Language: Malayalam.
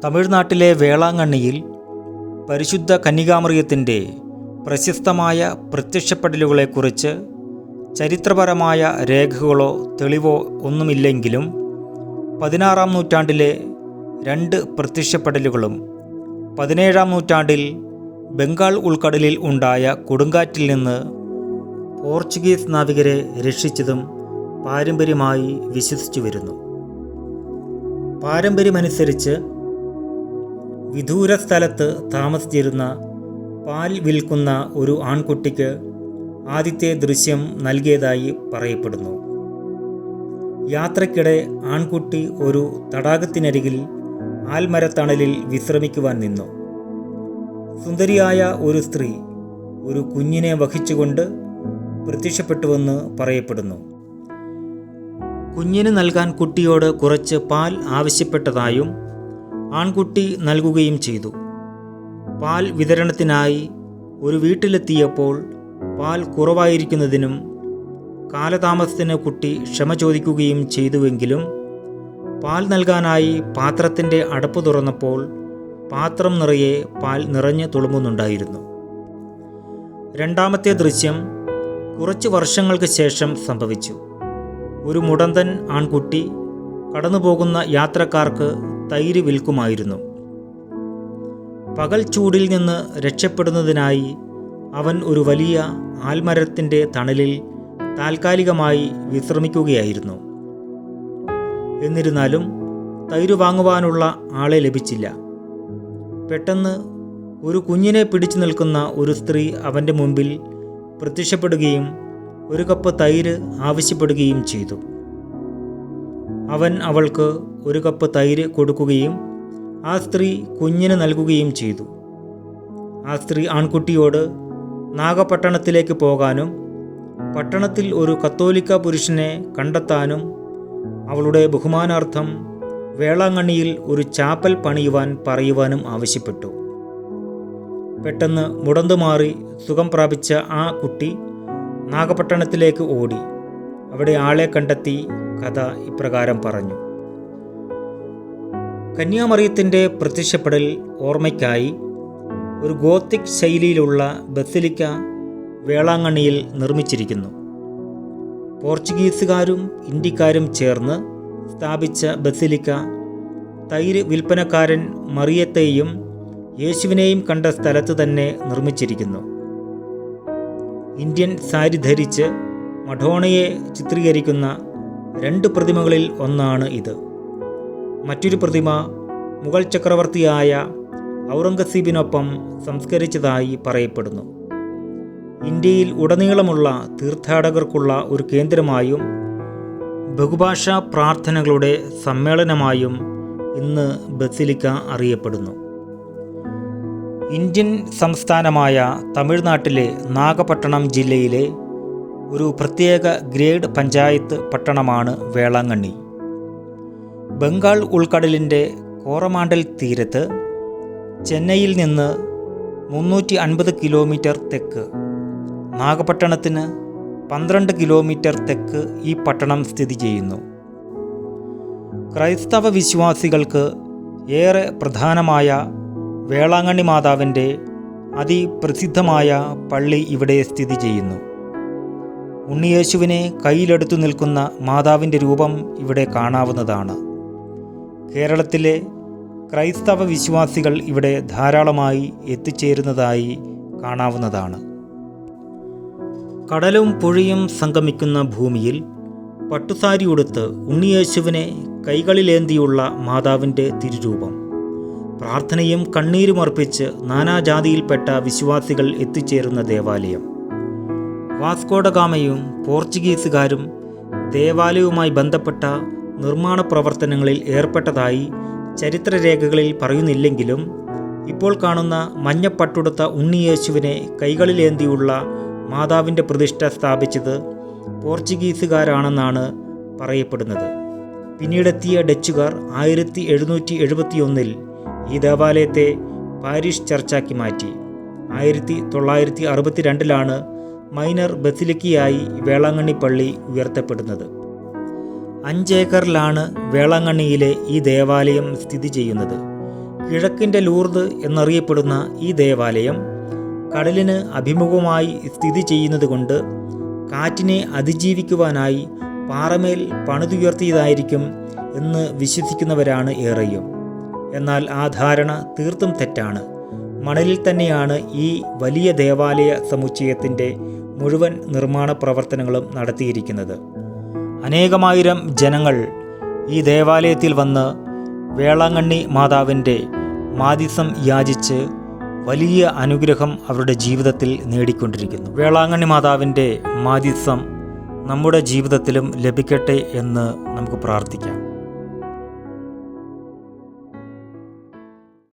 തമിഴ്നാട്ടിലെ വേളാങ്കണ്ണിയിൽ പരിശുദ്ധ കന്യകാമറിയത്തിൻ്റെ പ്രശസ്തമായ പ്രത്യക്ഷപ്പെടലുകളെക്കുറിച്ച് ചരിത്രപരമായ രേഖകളോ തെളിവോ ഒന്നുമില്ലെങ്കിലും 16-ാം നൂറ്റാണ്ടിലെ 2 പ്രത്യക്ഷപ്പെടലുകളും 17-ാം നൂറ്റാണ്ടിൽ ബംഗാൾ ഉൾക്കടലിൽ ഉണ്ടായ കൊടുങ്കാറ്റിൽ നിന്ന് പോർച്ചുഗീസ് നാവികരെ രക്ഷിച്ചതും പാരമ്പര്യമായി വിശ്വസിച്ചു വരുന്നു. പാരമ്പര്യമനുസരിച്ച് വിദൂര സ്ഥലത്ത് താമസിച്ചിരുന്ന പാൽ വിൽക്കുന്ന ഒരു ആൺകുട്ടിക്ക് ആദ്യത്തെ ദൃശ്യം നൽകിയതായി പറയപ്പെടുന്നു. യാത്രയ്ക്കിടെ ആൺകുട്ടി ഒരു തടാകത്തിനരികിൽ ആൽമരത്തണലിൽ വിശ്രമിക്കുവാൻ നിന്നു. സുന്ദരിയായ ഒരു സ്ത്രീ ഒരു കുഞ്ഞിനെ വഹിച്ചുകൊണ്ട് പ്രത്യക്ഷപ്പെട്ടുവെന്ന് പറയപ്പെടുന്നു. കുഞ്ഞിന് നൽകാൻ കുട്ടിയോട് കുറച്ച് പാൽ ആവശ്യപ്പെട്ടതായും ആൺകുട്ടി നൽകുകയും ചെയ്തു. പാൽ വിതരണത്തിനായി ഒരു വീട്ടിലെത്തിയപ്പോൾ പാൽ കുറവായിരിക്കുന്നതിനും കാലതാമസത്തിന് കുട്ടി ക്ഷമ ചോദിക്കുകയും ചെയ്തുവെങ്കിലും പാൽ നൽകാനായി പാത്രത്തിൻ്റെ അടപ്പ് തുറന്നപ്പോൾ പാത്രം നിറയെ പാൽ നിറഞ്ഞു തുളുമ്പുന്നുണ്ടായിരുന്നു. രണ്ടാമത്തെ ദൃശ്യം കുറച്ച് വർഷങ്ങൾക്ക് ശേഷം സംഭവിച്ചു. ഒരു മുടന്തൻ ആൺകുട്ടി കടന്നുപോകുന്ന യാത്രക്കാർക്ക് തൈര് വിൽക്കുമായിരുന്നു. പകൽ ചൂടിൽ നിന്ന് രക്ഷപ്പെടുന്നതിനായി അവൻ ഒരു വലിയ ആൽമരത്തിൻ്റെ തണലിൽ താൽക്കാലികമായി വിശ്രമിക്കുകയായിരുന്നു. എന്നിരുന്നാലും തൈര് വാങ്ങുവാനുള്ള ആളെ ലഭിച്ചില്ല. പെട്ടെന്ന് ഒരു കുഞ്ഞിനെ പിടിച്ചു നിൽക്കുന്ന ഒരു സ്ത്രീ അവൻ്റെ മുമ്പിൽ പ്രത്യക്ഷപ്പെടുകയും ഒരു കപ്പ് തൈര് ആവശ്യപ്പെടുകയും ചെയ്തു. അവൻ അവൾക്ക് ഒരു കപ്പ് തൈര് കൊടുക്കുകയും ആ സ്ത്രീ കുഞ്ഞിന് നൽകുകയും ചെയ്തു. ആ സ്ത്രീ ആൺകുട്ടിയോട് നാഗപട്ടണത്തിലേക്ക് പോകാനും പട്ടണത്തിൽ ഒരു കത്തോലിക്ക പുരുഷനെ കണ്ടെത്താനും അവളുടെ ബഹുമാനാർത്ഥം വേളാങ്കണ്ണിയിൽ ഒരു ചാപ്പൽ പണിയുവാൻ പറയുവാനും ആവശ്യപ്പെട്ടു. പെട്ടെന്ന് മുടന്തുമാറി സുഖം പ്രാപിച്ച ആ കുട്ടി നാഗപട്ടണത്തിലേക്ക് ഓടി. അവിടെ ആളെ കണ്ടെത്തി കഥ ഇപ്രകാരം പറഞ്ഞു. കന്യാമറിയത്തിൻ്റെ പ്രത്യക്ഷപ്പെടൽ ഓർമ്മയ്ക്കായി ഒരു ഗോത്തിക് ശൈലിയിലുള്ള ബസിലിക്ക വേളാങ്കണ്ണിയിൽ നിർമ്മിച്ചിരിക്കുന്നു. പോർച്ചുഗീസുകാരും ഇന്ത്യക്കാരും ചേർന്ന് സ്ഥാപിച്ച ബസിലിക്ക തൈര് വിൽപ്പനക്കാരൻ മറിയത്തെയും യേശുവിനെയും കണ്ട സ്ഥലത്ത് തന്നെ നിർമ്മിച്ചിരിക്കുന്നു. ഇന്ത്യൻ സാരി ധരിച്ച് മഡോണയെ ചിത്രീകരിക്കുന്ന 2 പ്രതിമകളിൽ ഒന്നാണ് ഇത്. മറ്റൊരു പ്രതിമ മുഗൾ ചക്രവർത്തിയായ ഔറംഗസീബിനൊപ്പം സംസ്കരിച്ചതായി പറയപ്പെടുന്നു. ഇന്ത്യയിൽ ഉടനീളമുള്ള തീർത്ഥാടകർക്കുള്ള ഒരു കേന്ദ്രമായും ബഹുഭാഷാ പ്രാർത്ഥനകളുടെ സമ്മേളനമായും ഇന്ന് ബസിലിക്ക അറിയപ്പെടുന്നു. ഇന്ത്യൻ സംസ്ഥാനമായ തമിഴ്നാട്ടിലെ നാഗപട്ടണം ജില്ലയിലെ ഒരു പ്രത്യേക ഗ്രേഡ് പഞ്ചായത്ത് പട്ടണമാണ് വേളാങ്കണ്ണി. ബംഗാൾ ഉൾക്കടലിൻ്റെ കോറമാണ്ടൽ തീരത്ത് ചെന്നൈയിൽ നിന്ന് 350 കിലോമീറ്റർ തെക്ക്, നാഗപട്ടണത്തിന് 12 കിലോമീറ്റർ തെക്ക് ഈ പട്ടണം സ്ഥിതി ചെയ്യുന്നു. ക്രൈസ്തവ വിശ്വാസികൾക്ക് ഏറെ പ്രധാനമായ വേളാങ്കണ്ണി മാതാവിൻ്റെ അതിപ്രസിദ്ധമായ പള്ളി ഇവിടെ സ്ഥിതി ചെയ്യുന്നു. ഉണ്ണിയേശുവിനെ കയ്യിലെടുത്തു നിൽക്കുന്ന മാതാവിൻ്റെ രൂപം ഇവിടെ കാണാവുന്നതാണ്. കേരളത്തിലെ ക്രൈസ്തവ വിശ്വാസികൾ ഇവിടെ ധാരാളമായി എത്തിച്ചേരുന്നതായി കാണാവുന്നതാണ്. കടലും പുഴയും സംഗമിക്കുന്ന ഭൂമിയിൽ പട്ടുസാരി ഉടുത്ത് ഉണ്ണിയേശുവിനെ കൈകളിലേന്തിയുള്ള മാതാവിൻ്റെ തിരുരൂപം, പ്രാർത്ഥനയും കണ്ണീരും അർപ്പിച്ച് നാനാജാതിയിൽപ്പെട്ട വിശ്വാസികൾ എത്തിച്ചേരുന്ന ദേവാലയം. വാസ്കോഡഗാമയും പോർച്ചുഗീസുകാരും ദേവാലയവുമായി ബന്ധപ്പെട്ട നിർമ്മാണ പ്രവർത്തനങ്ങളിൽ ഏർപ്പെട്ടതായി ചരിത്രരേഖകളിൽ പറയുന്നില്ലെങ്കിലും ഇപ്പോൾ കാണുന്ന മഞ്ഞപ്പട്ടുടുത്ത ഉണ്ണിയേശുവിനെ കൈകളിലേന്തിയുള്ള മാതാവിൻ്റെ പ്രതിഷ്ഠ സ്ഥാപിച്ചത് പോർച്ചുഗീസുകാരാണെന്നാണ് പറയപ്പെടുന്നത്. പിന്നീടെത്തിയ ഡച്ചുകാർ 1771 ഈ ദേവാലയത്തെ പാരിഷ് ചർച്ചാക്കി മാറ്റി. 1962 മൈനർ ബസിലിക്കയായി വേളാങ്കണ്ണി പള്ളി ഉയർത്തപ്പെടുന്നത്. 5 ഏക്കറിലാണ് വേളാങ്കണ്ണിയിലെ ഈ ദേവാലയം സ്ഥിതി ചെയ്യുന്നത്. കിഴക്കിൻ്റെ ലൂർദ് എന്നറിയപ്പെടുന്ന ഈ ദേവാലയം കടലിന് അഭിമുഖമായി സ്ഥിതി ചെയ്യുന്നതുകൊണ്ട് കാറ്റിനെ അതിജീവിക്കുവാനായി പാറമേൽ പണിതുയർത്തിയതായിരിക്കും എന്ന് വിശ്വസിക്കുന്നവരാണ് ഏറെയും. എന്നാൽ ആ ധാരണ തീർത്തും തെറ്റാണ്. മണലിൽ തന്നെയാണ് ഈ വലിയ ദേവാലയ സമുച്ചയത്തിൻ്റെ മുഴുവൻ നിർമ്മാണ പ്രവർത്തനങ്ങളും നടത്തിയിരിക്കുന്നത്. അനേകമായിരം ജനങ്ങൾ ഈ ദേവാലയത്തിൽ വന്ന് വേളാങ്കണ്ണി മാതാവിൻ്റെ മാധ്യസ്ഥം യാചിച്ച് വലിയ അനുഗ്രഹം അവരുടെ ജീവിതത്തിൽ നേടിക്കൊണ്ടിരിക്കുന്നു. വേളാങ്കണ്ണി മാതാവിൻ്റെ മാധ്യസ്ഥം നമ്മുടെ ജീവിതത്തിലും ലഭിക്കട്ടെ എന്ന് നമുക്ക് പ്രാർത്ഥിക്കാം.